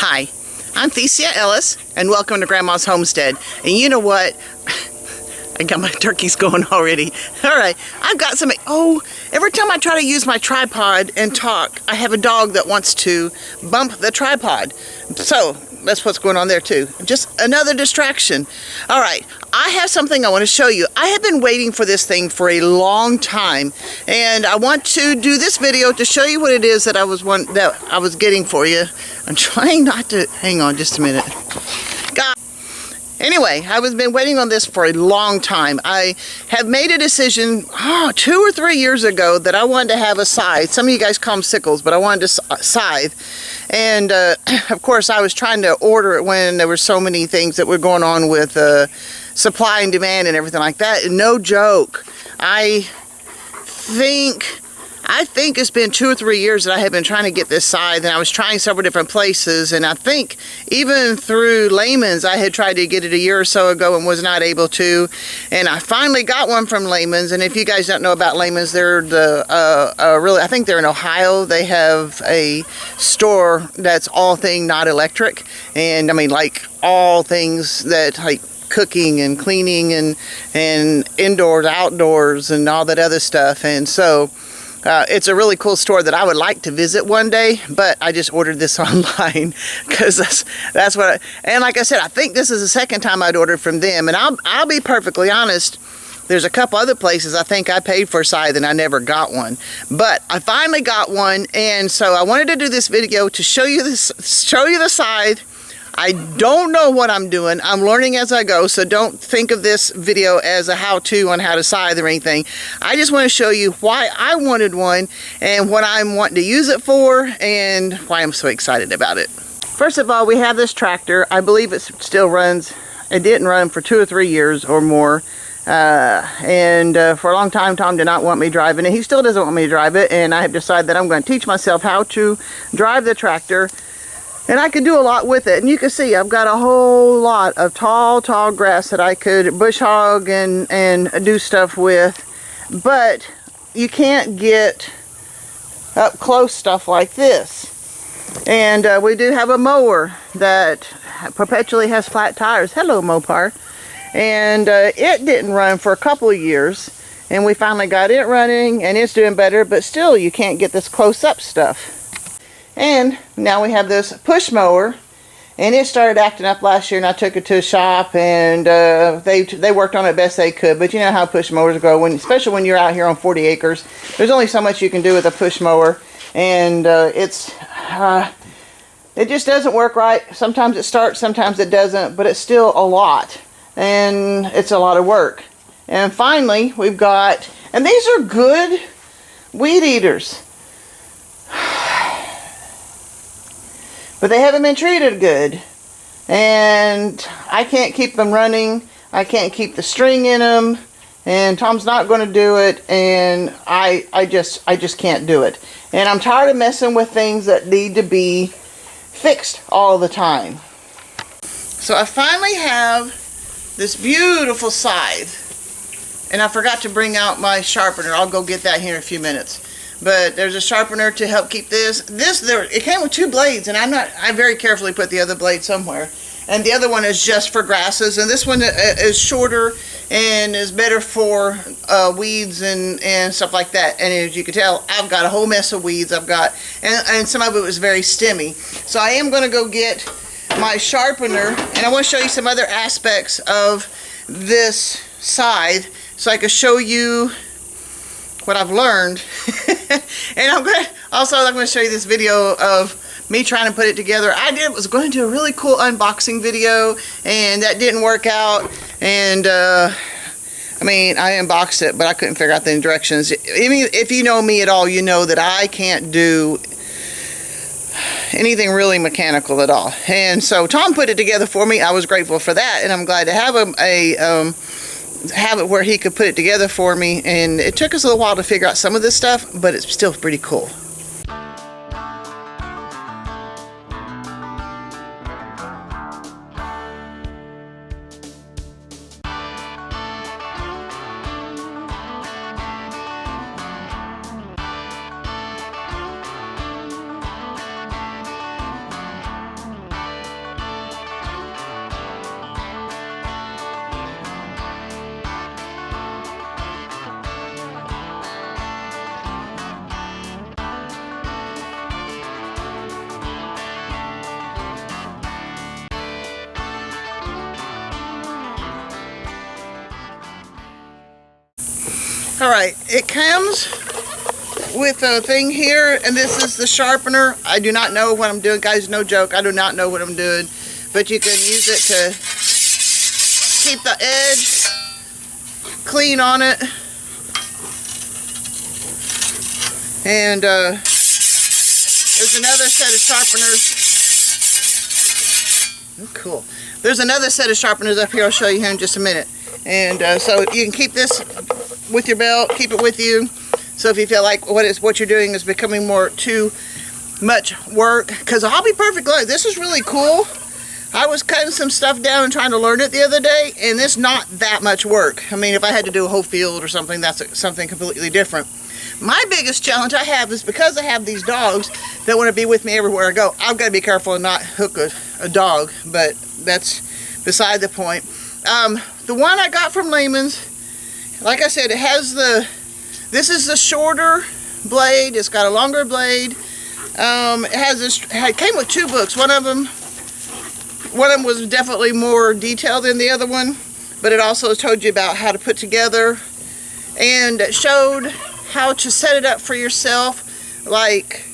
Hi, I'm theciaellis, and welcome to Grandma's Homestead. And you know what? I got my turkeys going already. All right, I've got some, every time I try to use my tripod and talk, I have a dog that wants to bump the tripod. So that's what's going on there too. Just another distraction. All right, I have something I want to show you. I have been waiting for this thing for a long time, and I want to do this video to show you what it is that I was getting for you. I'm trying not to, hang on just a minute. God. Anyway, I've been waiting on this for a long time. I have made a decision 2 or 3 years ago that I wanted to have a scythe. Some of you guys call them sickles, but I wanted a scythe. And of course, I was trying to order it when there were so many things that were going on with supply and demand and everything like that. And no joke, I think it's been 2 or 3 years that I have been trying to get this scythe, and I was trying several different places, and I think even through Layman's I had tried to get it a year or so ago and was not able to, and I finally got one from Layman's. And if you guys don't know about Layman's, they're I think they're in Ohio. They have a store that's all thing not electric, and I mean like all things that like cooking and cleaning and indoors, outdoors, and all that other stuff. And so it's a really cool store that I would like to visit one day, but I just ordered this online because that's what and like I said, I think this is the second time I'd ordered from them. And I'll be perfectly honest, there's a couple other places I think I paid for a scythe and I never got one, but I finally got one. And so I wanted to do this video to show you the scythe. I don't know what I'm doing. I'm learning as I go, so don't think of this video as a how-to on how to scythe or anything. I just want to show you why I wanted one and what I'm wanting to use it for and why I'm so excited about it. First of all, we have this tractor. I believe it still runs. It didn't run for 2 or 3 years or more. For a long time, Tom did not want me driving it. He still doesn't want me to drive it, and I have decided that I'm going to teach myself how to drive the tractor. And I could do a lot with it. And you can see I've got a whole lot of tall grass that I could bush hog and do stuff with. But you can't get up close stuff like this. And we do have a mower that perpetually has flat tires. Hello, Mopar. And it didn't run for a couple of years. And we finally got it running and it's doing better. But still, you can't get this close up stuff. And now we have this push mower, and it started acting up last year, and I took it to a shop, and they worked on it best they could. But you know how push mowers go, especially when you're out here on 40 acres. There's only so much you can do with a push mower, and it just doesn't work right. Sometimes it starts, sometimes it doesn't, but it's still a lot, and it's a lot of work. And finally, we've got, and these are good weed eaters. But they haven't been treated good, and I can't keep them running. I can't keep the string in them, and Tom's not going to do it, and I just can't do it. And I'm tired of messing with things that need to be fixed all the time. So I finally have this beautiful scythe, and I forgot to bring out my sharpener. I'll go get that here in a few minutes. But there's a sharpener to help keep this. It came with 2 blades, and I very carefully put the other blade somewhere. And the other one is just for grasses, and this one is shorter and is better for weeds and stuff like that. And as you can tell, I've got a whole mess of weeds. And some of it was very stemmy. So I am going to go get my sharpener, and I want to show you some other aspects of this scythe so I can show you what I've learned. And I'm going to show you this video of me trying to put it together. I was going to do a really cool unboxing video, and that didn't work out. And I mean, I unboxed it, but I couldn't figure out the directions. If you know me at all, you know that I can't do anything really mechanical at all. And so Tom put it together for me. I was grateful for that, and I'm glad to have have it where he could put it together for me. And it took us a little while to figure out some of this stuff, but it's still pretty cool. All right, it comes with a thing here, and this is the sharpener. I do not know what I'm doing, guys, no joke. I do not know what I'm doing, but you can use it to keep the edge clean on it. And there's another set of sharpeners. Oh, cool. There's another set of sharpeners up here. I'll show you here in just a minute. And so you can keep this with your belt, keep it with you. So if you feel like what you're doing is becoming too much work, because I'll be perfectly honest, this is really cool. I was cutting some stuff down and trying to learn it the other day, and it's not that much work. I mean, if I had to do a whole field or something, that's something completely different. My biggest challenge I have is because I have these dogs that want to be with me everywhere I go. I've got to be careful and not hook a dog, but that's beside the point. The one I got from Lehman's, like I said, it has this is the shorter blade. It's got a longer blade. It came with 2 books. One of them was definitely more detailed than the other one, but it also told you about how to put together, and it showed how to set it up for yourself. Like,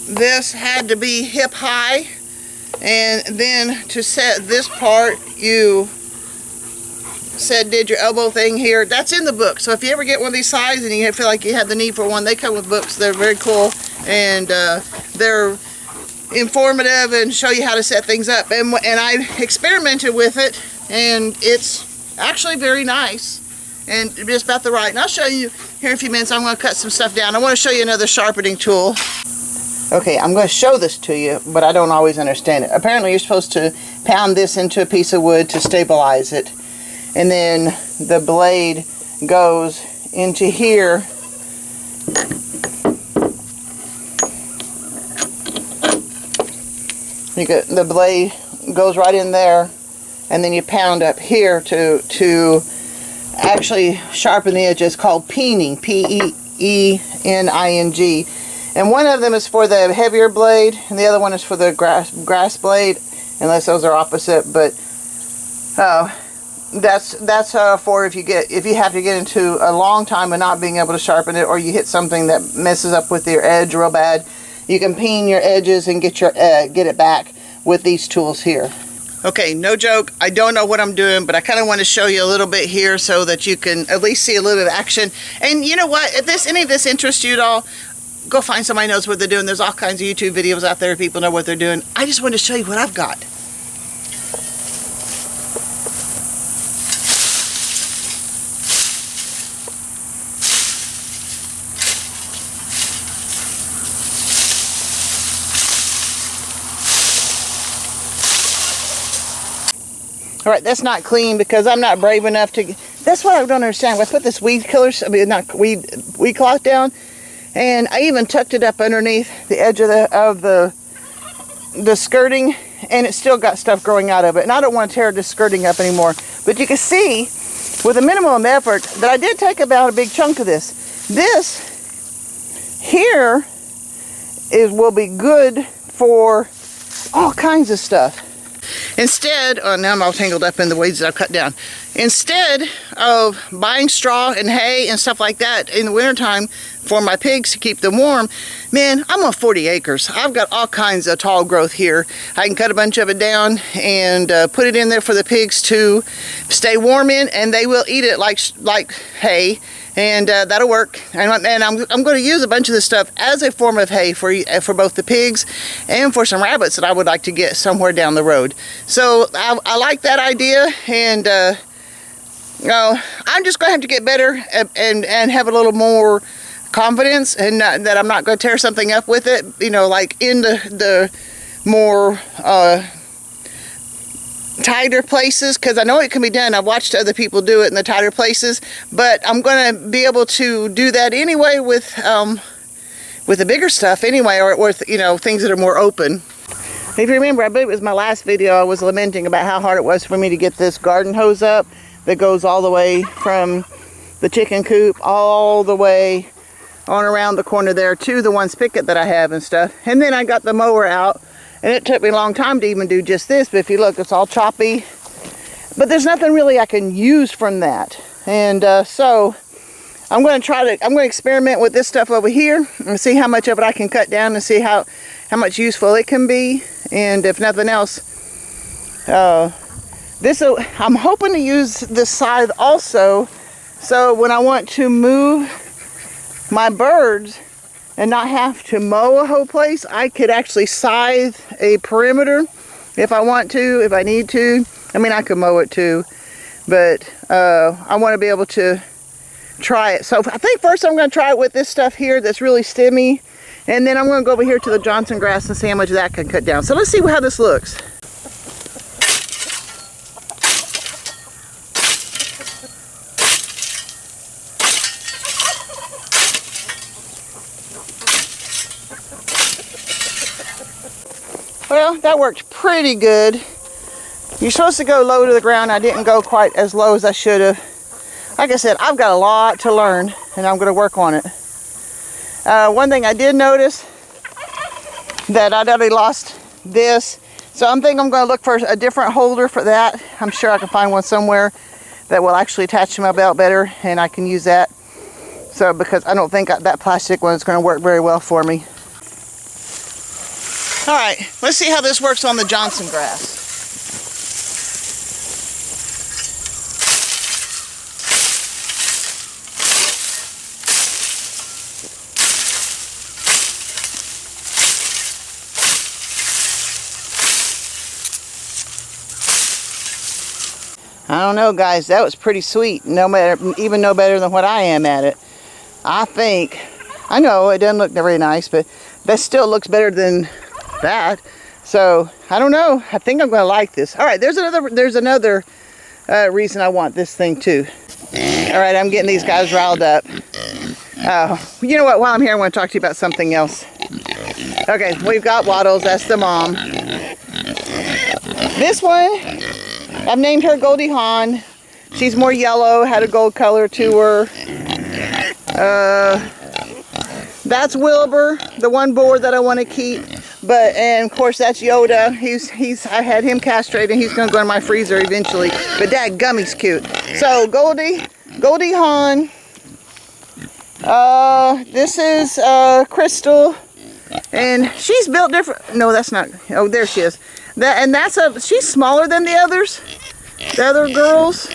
this had to be hip high, and then to set this part, you did your elbow thing here. That's in the book. So if you ever get one of these sizes and you feel like you have the need for one, they come with books. They're very cool, and they're informative and show you how to set things up. And I experimented with it, and it's actually very nice and just about the right. And I'll show you here in a few minutes. I'm going to cut some stuff down. I want to show you another sharpening tool. Okay, I'm going to show this to you, but I don't always understand it. Apparently you're supposed to pound this into a piece of wood to stabilize it, and then the blade goes into here. The blade goes right in there, and then you pound up here to actually sharpen the edges. Called peening, P-E-E-N-I-N-G. And one of them is for the heavier blade, and the other one is for the grass blade, unless those are opposite. But that's for if you have to get into a long time of not being able to sharpen it, or you hit something that messes up with your edge real bad. You can peen your edges and get it back with these tools here. Okay, no joke, I don't know what I'm doing, but I kind of want to show you a little bit here so that you can at least see a little bit of action. And you know what, if any of this interests you at all, go find somebody who knows what they're doing. There's all kinds of YouTube videos out there, people know what they're doing. I just wanted to show you what I've got. All right, that's not clean because I'm not brave enough to. That's what I don't understand. I put this weed cloth down, and I even tucked it up underneath the edge of the skirting, and it still got stuff growing out of it. And I don't want to tear this skirting up anymore. But you can see, with a minimum effort, that I did take about a big chunk of this. This here will be good for all kinds of stuff. Instead, now I'm all tangled up in the weeds that I've cut down. Instead of buying straw and hay and stuff like that in the wintertime for my pigs to keep them warm, man, I'm on 40 acres. I've got all kinds of tall growth here. I can cut a bunch of it down and put it in there for the pigs to stay warm in, and they will eat it like hay. And that'll work. And I'm going to use a bunch of this stuff as a form of hay for both the pigs and for some rabbits that I would like to get somewhere down the road. So I like that idea, and I'm just going to have to get better and have a little more confidence, and that I'm not going to tear something up with it. You know, like in the more tighter places, because I know it can be done. I've watched other people do it in the tighter places, but I'm going to be able to do that anyway with the bigger stuff anyway, or with things that are more open. If you remember, I believe it was my last video, I was lamenting about how hard it was for me to get this garden hose up that goes all the way from the chicken coop all the way on around the corner there to the one spigot that I have and stuff. And then I got the mower out, and it took me a long time to even do just this, but if you look, it's all choppy. But there's nothing really I can use from that. And so I'm going to experiment with this stuff over here and see how much of it I can cut down and see how much useful it can be. And if nothing else, I'm hoping to use this scythe also, so when I want to move my birds and not have to mow a whole place, I could actually scythe a perimeter if I want to, if I need to. I mean, I could mow it too, but I want to be able to try it. So I think first I'm going to try it with this stuff here that's really stemmy, and then I'm going to go over here to the Johnson grass and see how much that can cut down. So let's see how this looks. Well, that worked pretty good. You're supposed to go low to the ground. I didn't go quite as low as I should have. Like I said, I've got a lot to learn, and I'm going to work on it. One thing I did notice, that I'd already lost this. So I'm thinking I'm going to look for a different holder for that. I'm sure I can find one somewhere that will actually attach to my belt better, and I can use that. So, because I don't think that plastic one is going to work very well for me. All right, let's see how this works on the Johnson grass. I don't know, guys, that was pretty sweet. Even no better than what I am at it. I know it doesn't look very nice, but that still looks better than that. So I don't know, I think I'm going to like this. All right, there's another reason I want this thing too. All right, I'm getting these guys riled up. You know what, while I'm here, I want to talk to you about something else. Okay, we've got Waddles, that's the mom. This one, I've named her Goldie Hawn. She's more yellow, had a gold color to her. That's Wilbur, the one boar that I want to keep. And of course that's Yoda. I had him castrated. He's going to go in my freezer eventually. But dadgummy's cute. So Goldie Hawn. This is Crystal, and she's built different. No, that's not. Oh, there she is. She's smaller than the others. The other girls,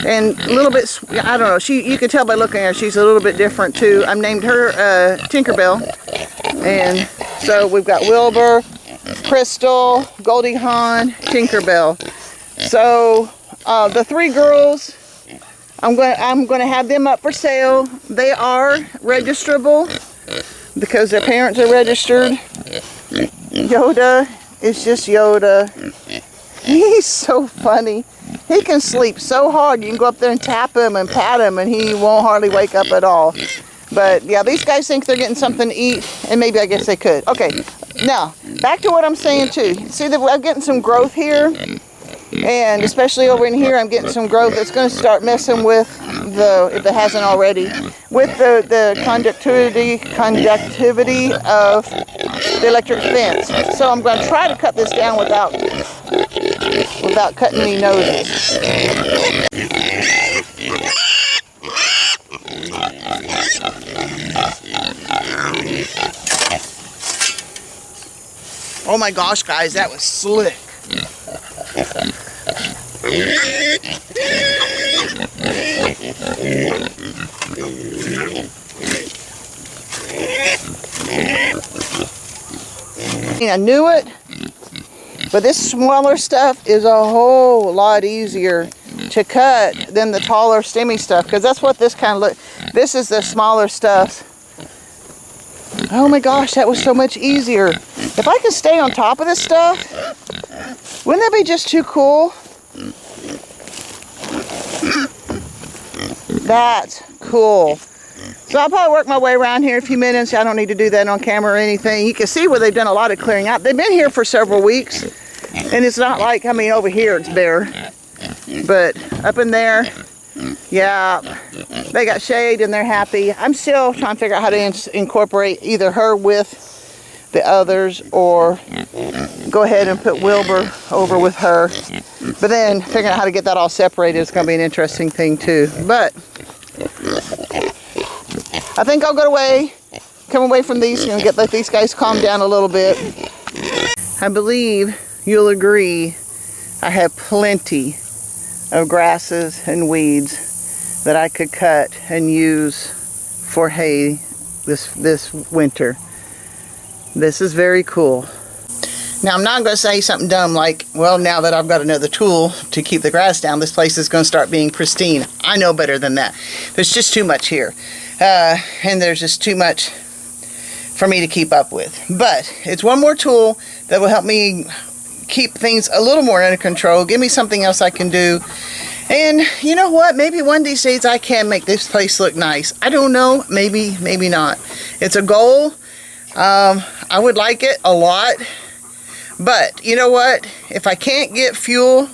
and a little bit, I don't know, you can tell by looking at her, she's a little bit different too. I've named her Tinkerbell. And so we've got Wilbur, Crystal, Goldie Hawn, Tinkerbell. So the three girls, I'm going to have them up for sale. They are registrable because their parents are registered. Yoda is just Yoda. He's so funny. He can sleep so hard. You can go up there and tap him and pat him and he won't hardly wake up at all. But yeah, these guys think they're getting something to eat, and maybe I guess they could. Okay, now back to what I'm saying too. See that I'm getting some growth here, and especially over in here, I'm getting some growth that's going to start messing with if it hasn't already, with the conductivity of the electric fence. So I'm going to try to cut this down without cutting any noses. Oh my gosh, guys, that was slick. I knew it, but this smaller stuff is a whole lot easier to cut than the taller stemmy stuff, because that's what this kind of look. This is the smaller stuff. Oh my gosh, that was so much easier. If I could stay on top of this stuff, wouldn't that be just too cool? That's cool. So I'll probably work my way around here in a few minutes. I don't need to do that on camera or anything. You can see where they've done a lot of clearing out. They've been here for several weeks, and it's not like, I mean, over here it's bare. But up in there, yeah, they got shade and they're happy. I'm still trying to figure out how to incorporate either her with the others or go ahead and put Wilbur over with her. But then figuring out how to get that all separated is going to be an interesting thing too. But I think I'll go away, come away from these, and let these guys calm down a little bit. I believe you'll agree I have plenty of grasses and weeds that I could cut and use for hay this winter. This is very cool. Now, I'm not going to say something dumb like, well, now that I've got another tool to keep the grass down, this place is going to start being pristine. I know better than that. There's just too much here. And there's just too much for me to keep up with. But it's one more tool that will help me keep things a little more under control. Give me something else I can do. And you know what? Maybe one of these days I can make this place look nice. I don't know. Maybe, maybe not. It's a goal. I would like it a lot. But you know what? If I can't get fuel,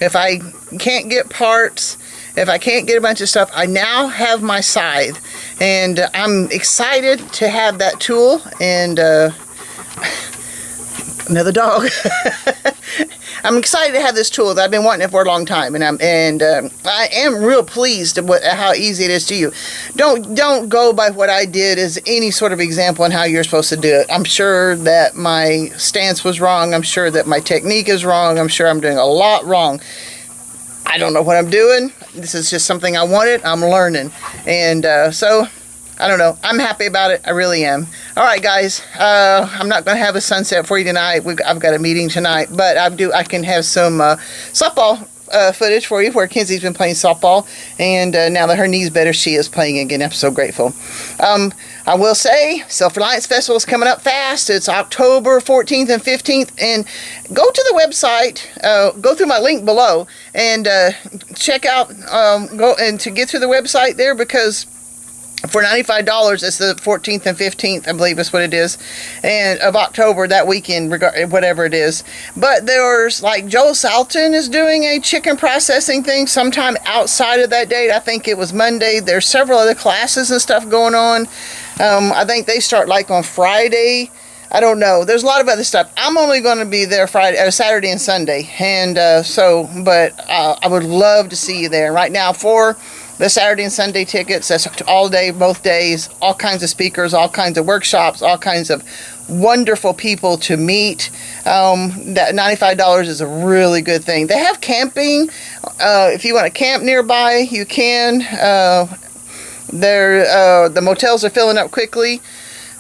if I can't get parts, if I can't get a bunch of stuff, I now have my scythe. And I'm excited to have that tool. And another dog. I'm excited to have this tool that I've been wanting it for a long time, and I am real pleased at how easy it is to use. Don't go by what I did as any sort of example on how you're supposed to do it. I'm sure that my stance was wrong. I'm sure that my technique is wrong. I'm sure I'm doing a lot wrong. I don't know what I'm doing. This is just something I wanted. I'm learning, and so I don't know. I'm happy about it. I really am. All right, guys. I'm not going to have a sunset for you tonight. I've got a meeting tonight, but I can have some softball footage for you where Kenzie's been playing softball, and now that her knee's better, she is playing again. I'm so grateful. I will say, Self-Reliance Festival is coming up fast. It's October 14th and 15th, and go to the website, go through my link below, and check out, to get through the website there, because for $95, it's the 14th and 15th, I believe is what it is, and of October, that weekend, whatever it is. But there's, like, Joel Salton is doing a chicken processing thing sometime outside of that date. I think it was Monday. There's several other classes and stuff going on. I think they start, like, on Friday. I don't know. There's a lot of other stuff. I'm only going to be there Saturday and Sunday, and but I would love to see you there. Right now, for the Saturday and Sunday tickets, that's all day, both days, all kinds of speakers, all kinds of workshops, all kinds of wonderful people to meet. That $95 is a really good thing. They have camping. If you want to camp nearby, you can. The motels are filling up quickly,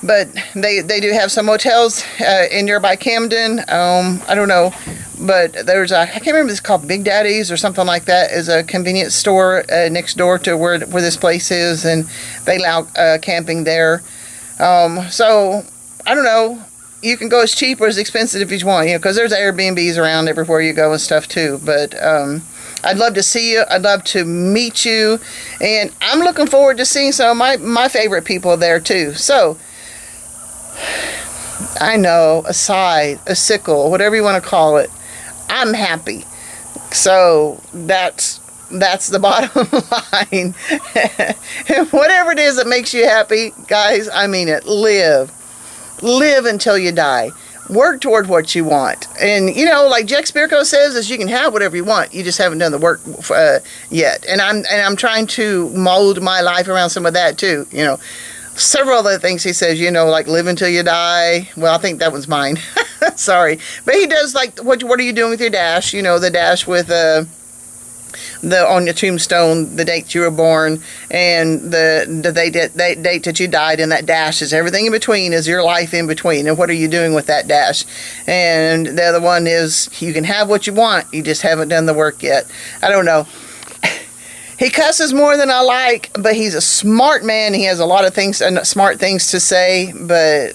but they do have some motels in nearby Camden. I don't know, but there's I can't remember, it's called Big Daddy's or something like that, is a convenience store next door to where this place is, and they allow camping there. So I don't know, you can go as cheap or as expensive if you want, because there's Airbnbs around everywhere you go and stuff too. But I'd love to see you. I'd love to meet you, and I'm looking forward to seeing some of my favorite people there too. So I know, a scythe, a sickle, whatever you want to call it, I'm happy. So that's the bottom line. Whatever it is that makes you happy, guys, I mean it. Live until you die. Work toward what you want. And like Jack Spirko says, is you can have whatever you want. You just haven't done the work yet. And I'm trying to mold my life around some of that too. Several other things he says, like live until you die. Well, I think that was mine. Sorry. But he does, like, what are you doing with your dash? The dash with on your tombstone, the date you were born, and the date that you died, and that dash is everything in between, is your life in between, and what are you doing with that dash? And the other one is, you can have what you want, you just haven't done the work yet. I don't know. He cusses more than I like, but he's a smart man. He has a lot of smart things to say, but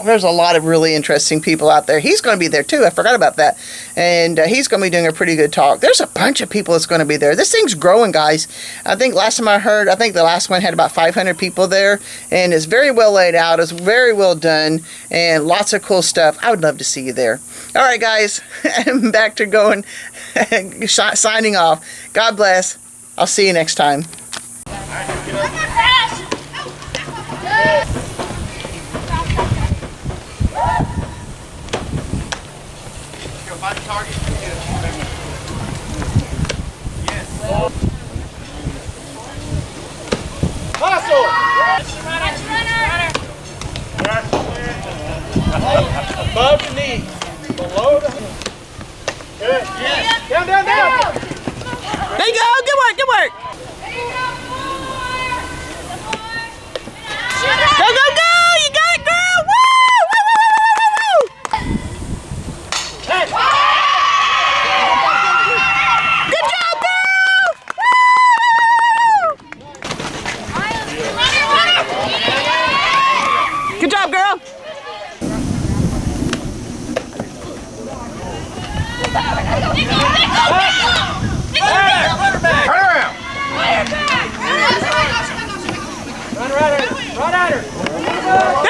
there's a lot of really interesting people out there. He's going to be there too. I forgot about that. And he's going to be doing a pretty good talk. There's a bunch of people that's going to be there. This thing's growing, guys. I think last time I heard, I think the last one had about 500 people there, and it's very well laid out. It's very well done, and lots of cool stuff. I would love to see you there. All right, guys, I'm back to going, signing off. God bless. I'll see you next time. Find the target. Yes. Above the knee. Below the... Good. Yes. Down, down, down. There you go. Good work, good work. Go, go, go. You got it, girl. Woo! Woo, woo, woo, woo, woo, woo. Good job, girl. Woo! Good job, girl. Turn around. Run right at her. Run at her.